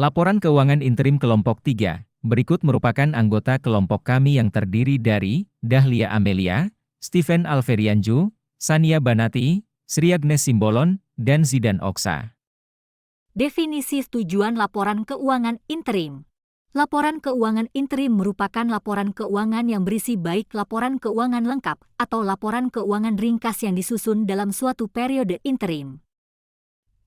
Laporan keuangan interim kelompok 3. Berikut merupakan anggota kelompok kami yang terdiri dari Dahlia Amelia, Stephen Alferianju, Sania Banati, Sri Agnes Simbolon, dan Zidan Oksa. Definisi tujuan laporan keuangan interim. Laporan keuangan interim merupakan laporan keuangan yang berisi baik laporan keuangan lengkap atau laporan keuangan ringkas yang disusun dalam suatu periode interim.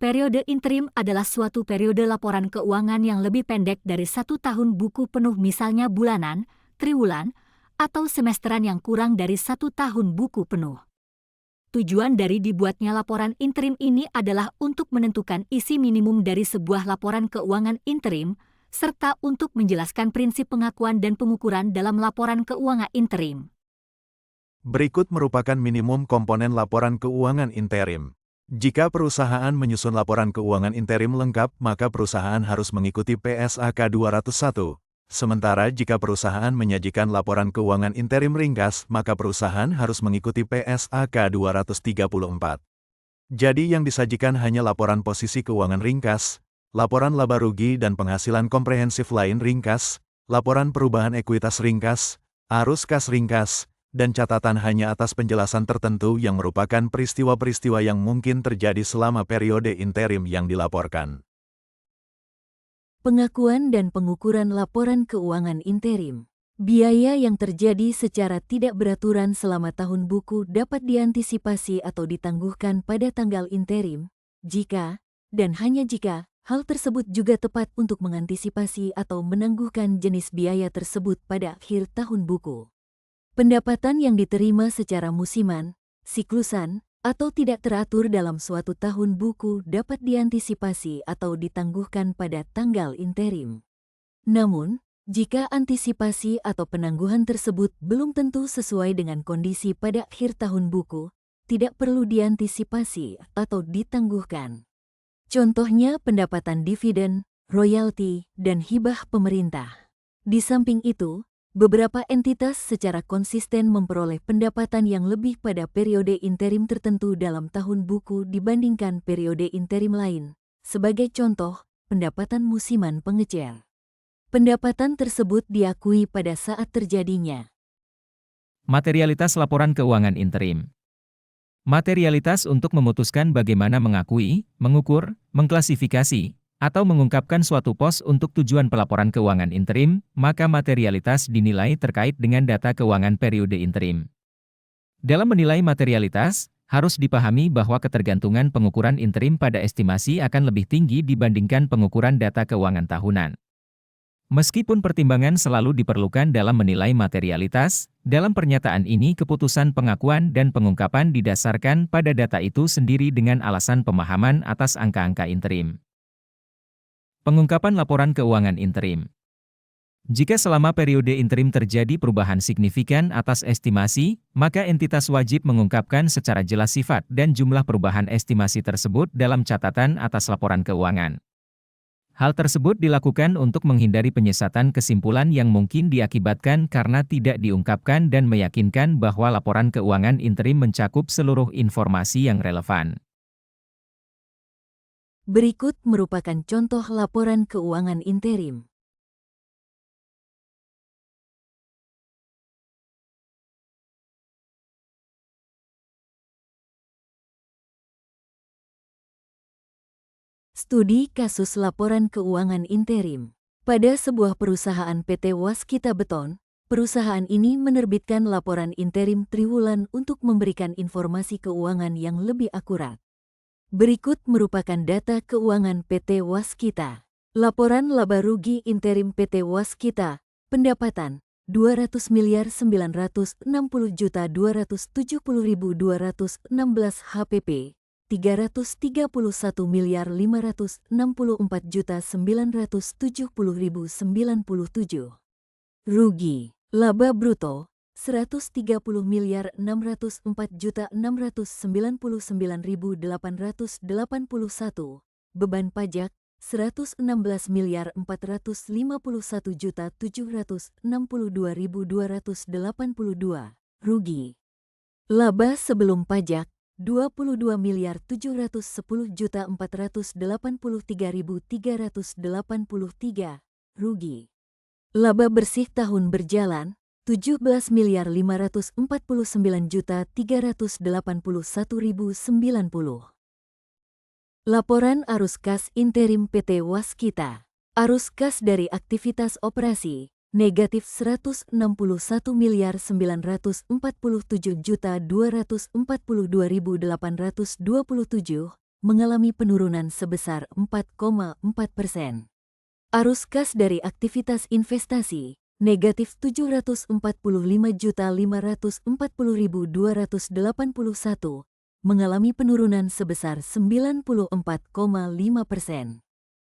Periode interim adalah suatu periode laporan keuangan yang lebih pendek dari 1 tahun buku penuh, misalnya bulanan, triwulan, atau semesteran yang kurang dari 1 tahun buku penuh. Tujuan dari dibuatnya laporan interim ini adalah untuk menentukan isi minimum dari sebuah laporan keuangan interim, serta untuk menjelaskan prinsip pengakuan dan pengukuran dalam laporan keuangan interim. Berikut merupakan minimum komponen laporan keuangan interim. Jika perusahaan menyusun laporan keuangan interim lengkap, maka perusahaan harus mengikuti PSAK 201. Sementara jika perusahaan menyajikan laporan keuangan interim ringkas, maka perusahaan harus mengikuti PSAK 234. Jadi yang disajikan hanya laporan posisi keuangan ringkas, laporan laba rugi dan penghasilan komprehensif lain ringkas, laporan perubahan ekuitas ringkas, arus kas ringkas, dan catatan hanya atas penjelasan tertentu yang merupakan peristiwa-peristiwa yang mungkin terjadi selama periode interim yang dilaporkan. Pengakuan dan pengukuran laporan keuangan interim. Biaya yang terjadi secara tidak beraturan selama tahun buku dapat diantisipasi atau ditangguhkan pada tanggal interim, jika, dan hanya jika, hal tersebut juga tepat untuk mengantisipasi atau menangguhkan jenis biaya tersebut pada akhir tahun buku. Pendapatan yang diterima secara musiman, siklusan, atau tidak teratur dalam suatu tahun buku dapat diantisipasi atau ditangguhkan pada tanggal interim. Namun, jika antisipasi atau penangguhan tersebut belum tentu sesuai dengan kondisi pada akhir tahun buku, tidak perlu diantisipasi atau ditangguhkan. Contohnya pendapatan dividen, royalti, dan hibah pemerintah. Di samping itu, beberapa entitas secara konsisten memperoleh pendapatan yang lebih pada periode interim tertentu dalam tahun buku dibandingkan periode interim lain. Sebagai contoh, pendapatan musiman pengecer. Pendapatan tersebut diakui pada saat terjadinya. Materialitas laporan keuangan interim. Materialitas untuk memutuskan bagaimana mengakui, mengukur, mengklasifikasi, atau mengungkapkan suatu pos untuk tujuan pelaporan keuangan interim, maka materialitas dinilai terkait dengan data keuangan periode interim. Dalam menilai materialitas, harus dipahami bahwa ketergantungan pengukuran interim pada estimasi akan lebih tinggi dibandingkan pengukuran data keuangan tahunan. Meskipun pertimbangan selalu diperlukan dalam menilai materialitas, dalam pernyataan ini keputusan pengakuan dan pengungkapan didasarkan pada data itu sendiri dengan alasan pemahaman atas angka-angka interim. Pengungkapan laporan keuangan interim. Jika selama periode interim terjadi perubahan signifikan atas estimasi, maka entitas wajib mengungkapkan secara jelas sifat dan jumlah perubahan estimasi tersebut dalam catatan atas laporan keuangan. Hal tersebut dilakukan untuk menghindari penyesatan kesimpulan yang mungkin diakibatkan karena tidak diungkapkan dan meyakinkan bahwa laporan keuangan interim mencakup seluruh informasi yang relevan. Berikut merupakan contoh laporan keuangan interim. Studi kasus laporan keuangan interim. Pada sebuah perusahaan PT Waskita Beton, perusahaan ini menerbitkan laporan interim triwulan untuk memberikan informasi keuangan yang lebih akurat. Berikut merupakan data keuangan PT Waskita. Laporan laba rugi interim PT Waskita, pendapatan 200.960.270.216 HPP, 334.554.970.097. Rugi, laba bruto 130.404.699.881, beban pajak 116.451.762.282, rugi. Laba sebelum pajak 22.710.483.383. Rugi. Laba bersih tahun berjalan 17.549.381.090. Laporan arus kas interim PT Waskita. Arus kas dari aktivitas operasi negatif 161.947.242.827 mengalami penurunan sebesar 4,4%. Arus kas dari aktivitas investasi negatif 745.540.281 mengalami penurunan sebesar 94,5%.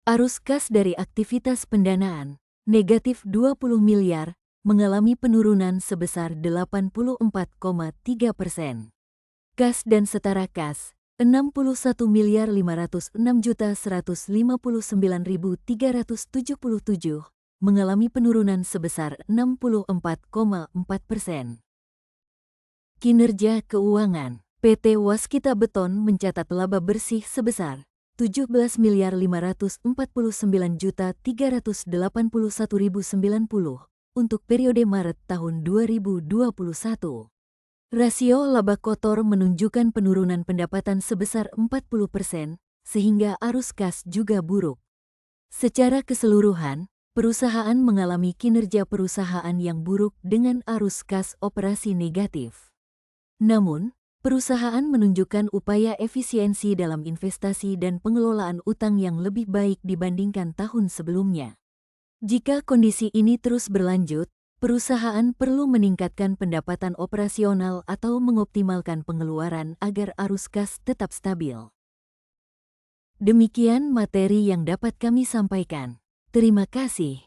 Arus kas dari aktivitas pendanaan negatif 20 miliar mengalami penurunan sebesar 84,3%. Kas dan setara kas 61.506.159.377 mengalami penurunan sebesar 64,4%. Kinerja keuangan PT Waskita Beton mencatat laba bersih sebesar 17.559.381.090 untuk periode Maret tahun 2021. Rasio laba kotor menunjukkan penurunan pendapatan sebesar 40%, sehingga arus kas juga buruk. Secara keseluruhan, perusahaan mengalami kinerja perusahaan yang buruk dengan arus kas operasi negatif. Namun, perusahaan menunjukkan upaya efisiensi dalam investasi dan pengelolaan utang yang lebih baik dibandingkan tahun sebelumnya. Jika kondisi ini terus berlanjut, perusahaan perlu meningkatkan pendapatan operasional atau mengoptimalkan pengeluaran agar arus kas tetap stabil. Demikian materi yang dapat kami sampaikan. Terima kasih.